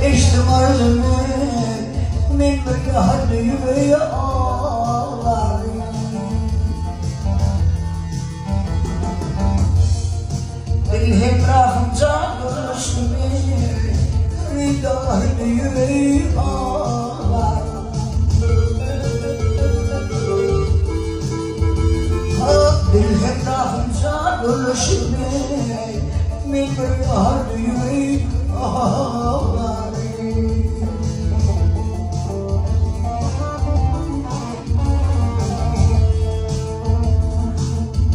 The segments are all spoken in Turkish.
İşte arzımı min bir hadi ve ağlar. Dilhim rahımca görüştüğümü rida hadi ve ağlar. Dilhim rahımca görüştüğümü min bir hadi ve ağlar.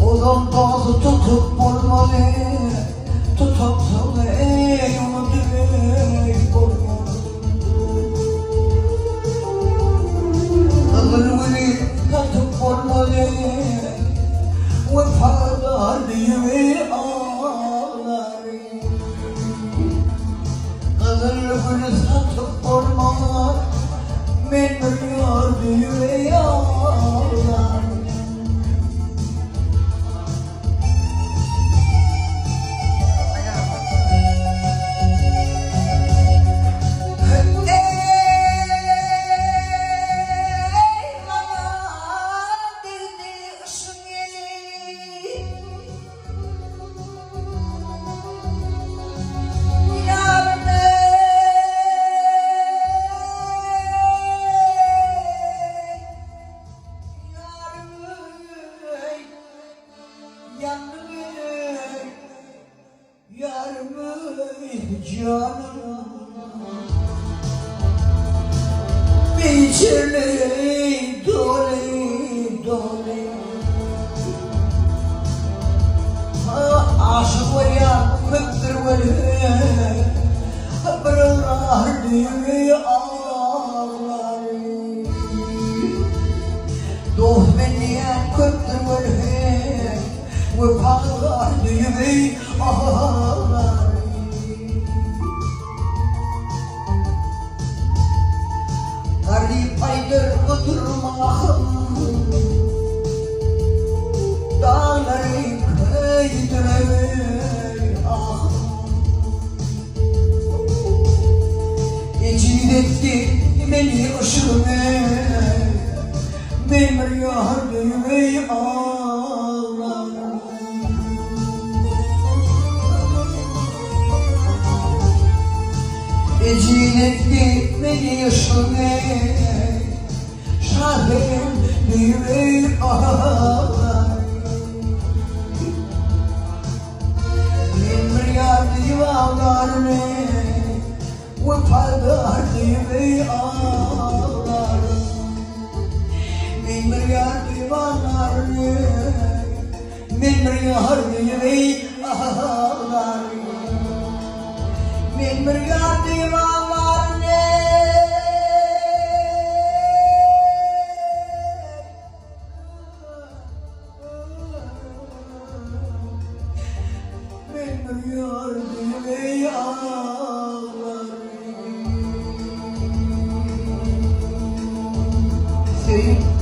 Oğlum bazı tutup olmalı, tutup sana onu demek olmalı. Ağırlığı tutup olmalı, vefalar diye ağlar. Ağırlığı tutup olmalı, memnunlar diye ağlar. Canım biçimleri dole dole aşık var ya fıktır var bırılar diye ağlar. Doğ beni fıktır var vefalar diye ağlar. Garip aydır oturmağım, dağları kaydır ah. Ecid etti beni ışığına, memur yardım ağlar. Ecid etti beni ışığına, şahım büyük ağlar. Memur yardım ağlarını, vefalar diye ağlar. Memur yardım ağlarını, memur yardım diye ağlar. Memur yardım ağlarını, memur yardım diye ağlar. Sevim